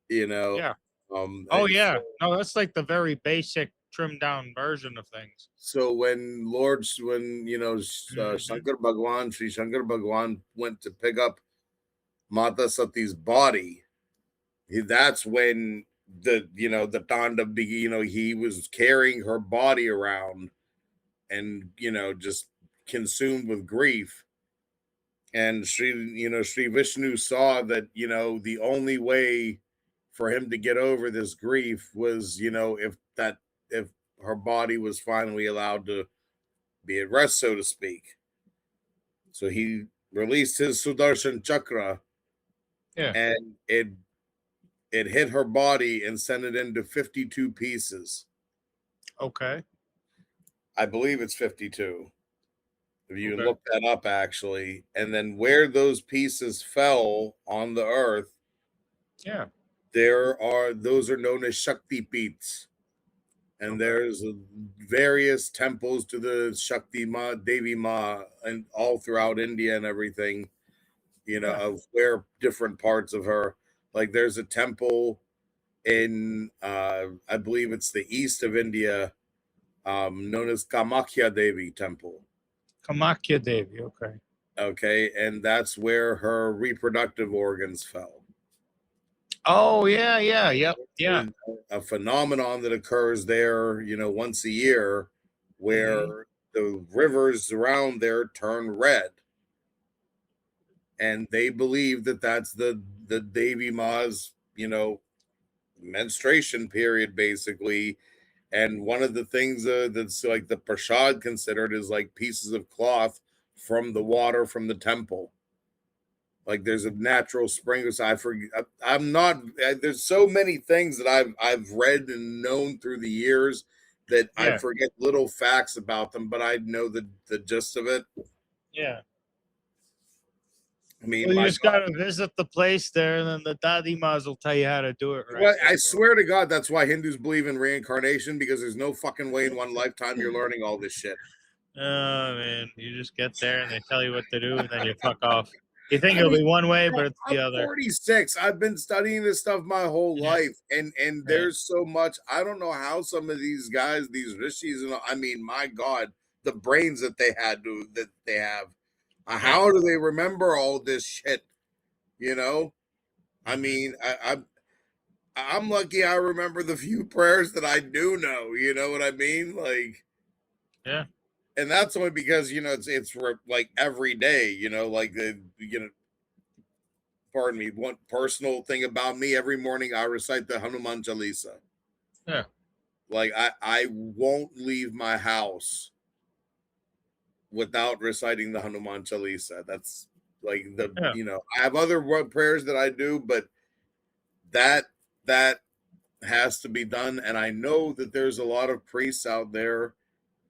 A: you know.
B: Yeah.
A: Oh
B: yeah. No, that's like the very basic, trimmed down version of things.
A: So when Shankar Bhagwan, Sri Shankar Bhagwan went to pick up Mata Sati's body, that's when the Tanda, he was carrying her body around and just consumed with grief. And Sri Vishnu saw that the only way for him to get over this grief was if her body was finally allowed to be at rest, so to speak. So he released his Sudarshan Chakra, and it hit her body and sent it into 52 pieces.
B: Okay.
A: I believe it's 52. If you look that up, actually. And then where those pieces fell on the earth, those are known as Shakti Peeths. And there's various temples to the Shakti Ma, Devi Ma, and all throughout India and everything, of where different parts of her. Like there's a temple in, I believe it's the east of India, known as Kamakhya Devi Temple.
B: Kamakhya Devi, okay.
A: Okay, and that's where her reproductive organs fell.
B: Oh, yeah.
A: A phenomenon that occurs there, once a year, where the rivers around there turn red. And they believe that that's the Devi Ma's, menstruation period, basically. And one of the things that's like the prasad considered is like pieces of cloth from the water from the temple. Like there's a natural spring. So I forget. I'm not. There's so many things that I've read and known through the years that I forget little facts about them, but I know the gist of it.
B: Yeah.
A: I mean,
B: you just gotta visit the place there, and then the Dadimas will tell you how to do it right.
A: Well, I swear to God, that's why Hindus believe in reincarnation, because there's no fucking way in one lifetime you're learning all this shit.
B: Oh man, you just get there and they tell you what to do, and then you fuck off. You think it'll be one way, but it's the other.
A: I'm 46. I've been studying this stuff my whole life, and there's so much. I don't know how some of these guys, these rishis, and I mean, my God, the brains that they have. How do they remember all this shit? I mean, I'm lucky I remember the few prayers that I do know. You know what I mean? Like, And that's only because, it's for like every day, like pardon me, one personal thing about me, every morning I recite the Hanuman Chalisa.
B: Yeah.
A: Like I won't leave my house without reciting the Hanuman Chalisa. That's like I have other prayers that I do, but that has to be done. And I know that there's a lot of priests out there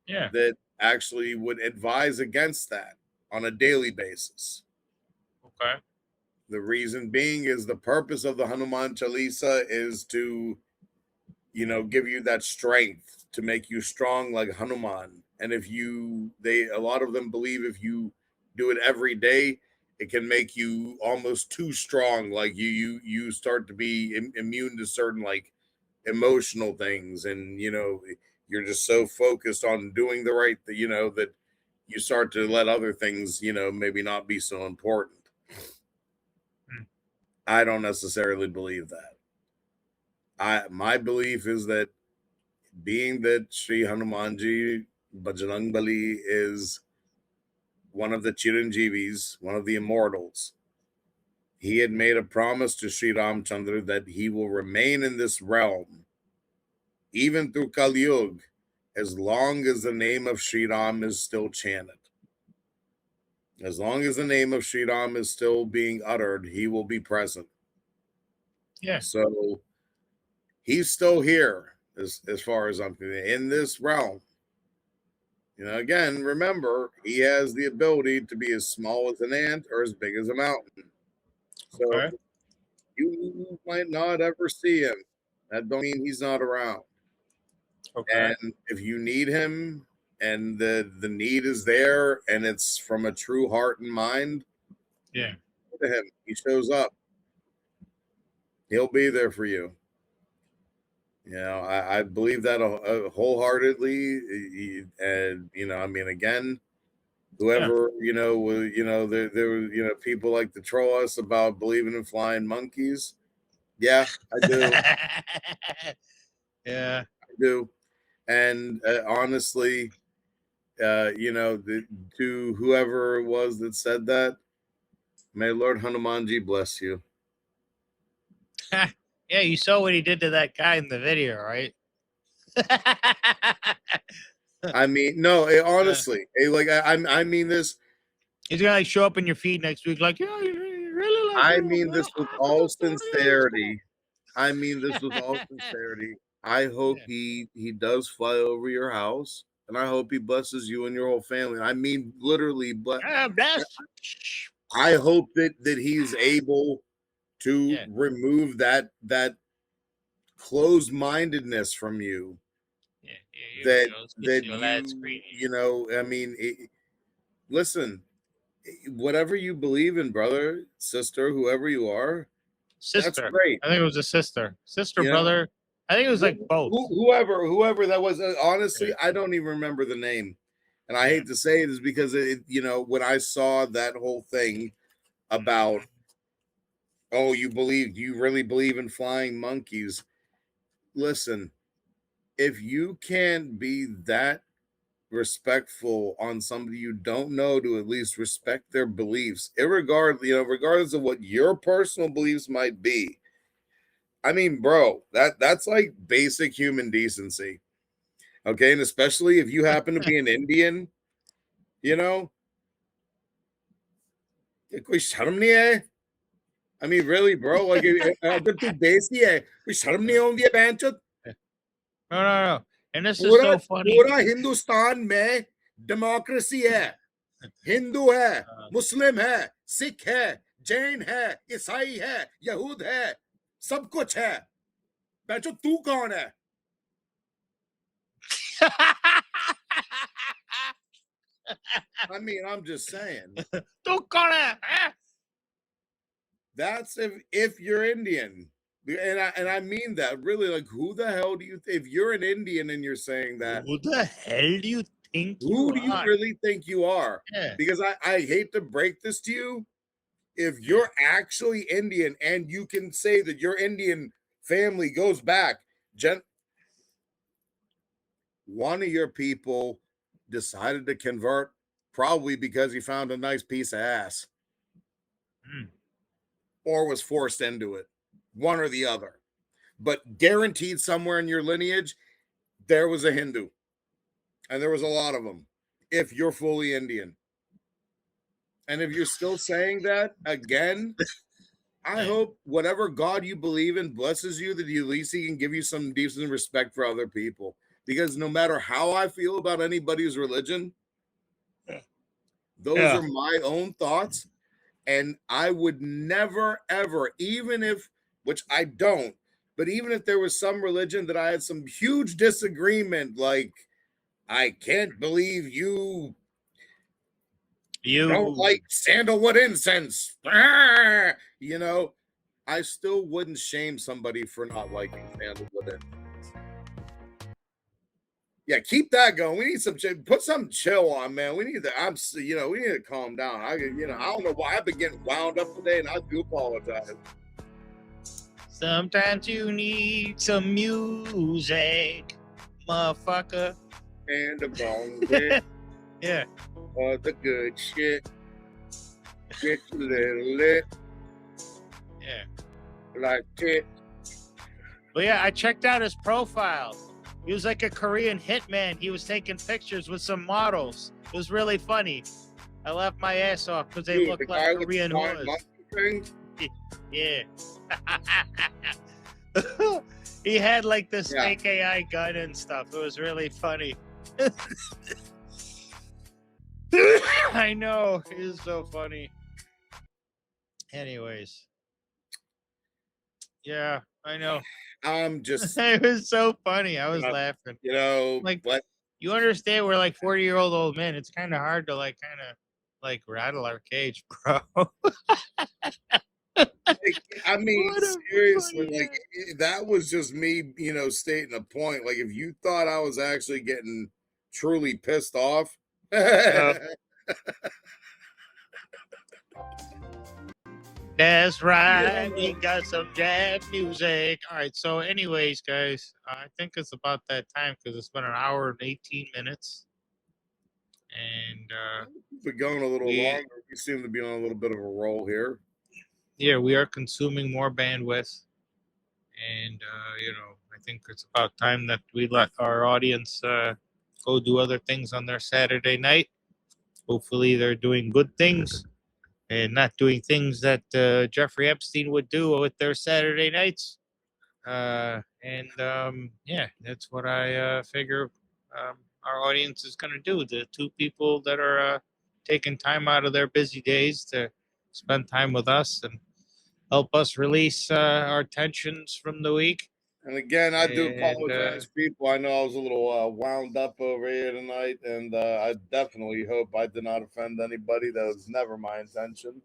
A: that actually would advise against that on a daily basis.
B: Okay.
A: The reason being is the purpose of the Hanuman Chalisa is to, give you that strength to make you strong like Hanuman. And if a lot of them believe if you do it every day, it can make you almost too strong. Like you start to be immune to certain like emotional things, and you're just so focused on doing the right thing, that you start to let other things, maybe not be so important. I don't necessarily believe that. My belief is that being that Sri Hanumanji Bajrang Bali is one of the Chiranjeevis, one of the immortals, he had made a promise to Sri Ramchandra that he will remain in this realm even through Kali Yuga, as long as the name of Sri Ram is still chanted. As long as the name of Sri Ram is still being uttered, he will be present.
B: Yeah.
A: So he's still here, as far as I'm concerned, in this realm. Again, remember, he has the ability to be as small as an ant or as big as a mountain. So you might not ever see him. That don't mean he's not around.
B: Okay.
A: And if you need him and the need is there and it's from a true heart and mind,
B: yeah,
A: to him, he shows up. He'll be there for you. I believe that wholeheartedly. And again, whoever there were people like to troll us about believing in flying monkeys. Yeah, I do.
B: Yeah,
A: I do. And honestly, to whoever it was that said that, may Lord Hanumanji bless you.
B: Yeah, you saw what he did to that guy in the video, right?
A: I mean, no, honestly, I mean this.
B: He's gonna show up in your feed next week, like, yeah, you really like.
A: I mean this with all sincerity. I mean this with all sincerity. I hope he does fly over your house, and I hope he blesses you and your whole family. I mean, literally, but I hope that he's able to remove that closed-mindedness from you. That you I mean, listen, whatever you believe in, brother, sister, whoever you are,
B: sister.
A: That's great.
B: I think it was a sister, brother. I think it was like both.
A: Whoever that was. Honestly, I don't even remember the name, and I hate to say it, is because when I saw that whole thing about, oh, you really believe in flying monkeys. Listen, if you can't be that respectful on somebody you don't know, to at least respect their beliefs, regardless of what your personal beliefs might be. I mean, bro, that's like basic human decency. Okay, and especially if you happen to be an Indian, कोई शर्म नहीं है? I mean, really, bro, like अगर तू देसी है, कोई शर्म नहीं आउंदी है बहनचोद?
B: No. And this is so funny.
A: पूरा हिंदुस्तान में डेमोक्रेसी है, हिंदू है, मुस्लिम है, सिख है, जैन है, ईसाई है, यहूद है, सब कुछ है. बहनचोद तू कौन है? I mean, I'm just saying. That's if you're Indian. And I mean that really, like, who the hell do you if you're an Indian and you're saying that,
B: who the hell do you think
A: who do you really think you are?
B: Yeah.
A: Because I hate to break this to you, if you're actually Indian and you can say that your Indian family goes back, one of your people decided to convert, probably because he found a nice piece of ass. Or was forced into it. One or the other. But guaranteed somewhere in your lineage, there was a Hindu. And there was a lot of them. If you're fully Indian. And if you're still saying that, again, I hope whatever God you believe in blesses you, that at least he can give you some decent respect for other people. Because no matter how I feel about anybody's religion, those are my own thoughts. And I would never, ever, even if, which I don't, but even if there was some religion that I had some huge disagreement, like, I can't believe you don't like sandalwood incense. You know, I still wouldn't shame somebody for not liking sandalwood incense. Yeah, keep that going. We need some put some chill on, man. We need to, we need to calm down. I don't know why I've been getting wound up today, and I do apologize.
B: Sometimes you need some music, motherfucker.
A: And the bone bit.
B: Yeah.
A: All the good shit. Get a little lit.
B: Yeah.
A: Like it.
B: But yeah, I checked out his profile. He was like a Korean hitman. He was taking pictures with some models. It was really funny. I laughed my ass off because they looked like Korean whores. Yeah. He had like this fake AI gun and stuff. It was really funny. I know. It is so funny. Anyways. Yeah, I know.
A: I'm just.
B: It was so funny. I was laughing.
A: Like
B: what? You understand? We're like 40-year-old old men. It's kind of hard to like kind of rattle our cage, bro.
A: I mean, seriously, like that was just me, stating a point. Like if you thought I was actually getting truly pissed off.
B: That's right. We got some jazz music. All right. So, anyways, guys, I think it's about that time because it's been an hour and 18 minutes. And
A: we're going a little longer. We seem to be on a little bit of a roll here.
B: Yeah, we are consuming more bandwidth. And, I think it's about time that we let our audience go do other things on their Saturday night. Hopefully, they're doing good things. And not doing things that Jeffrey Epstein would do with their Saturday nights. Yeah, that's what I figure our audience is going to do. The two people that are taking time out of their busy days to spend time with us and help us release our tensions from the week.
A: And again, I do apologize, people. I know I was a little wound up over here tonight, and I definitely hope I did not offend anybody. That was never my intention.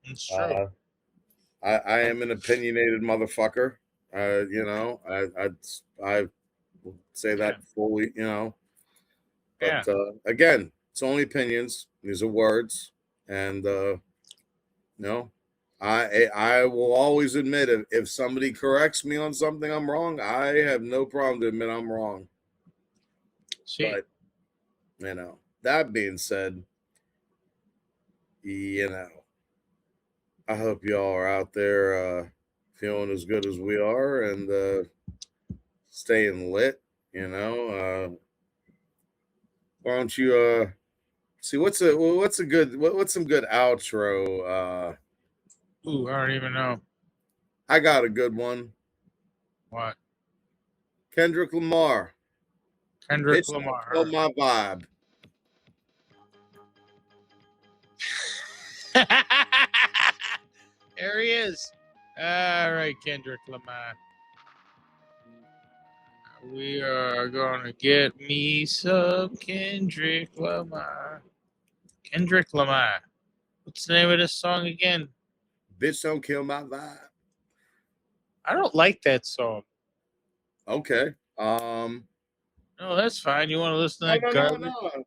B: It's true.
A: I am an opinionated motherfucker. I will say that fully, But again, it's only opinions. These are words, and I will always admit if somebody corrects me on something I'm wrong, I have no problem to admit I'm wrong. But that being said, I hope y'all are out there feeling as good as we are and staying lit. Why don't you see what's some good outro?
B: Ooh, I don't even know.
A: I got a good one.
B: What?
A: Kendrick Lamar.
B: Lamar.
A: Kill my vibe.
B: There he is. All right, Kendrick Lamar. We are gonna get me some Kendrick Lamar. Kendrick Lamar. What's the name of this song again?
A: Bitch Don't Kill My Vibe.
B: I don't like that song.
A: Okay.
B: No, that's fine. You want to listen to that garbage?
A: No.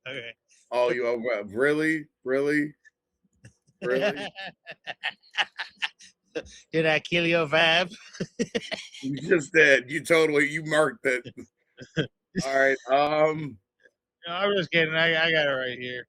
B: Okay.
A: Oh, really?
B: Did I kill your vibe?
A: You just did. You marked it. All right.
B: No, I'm just kidding. I got it right here.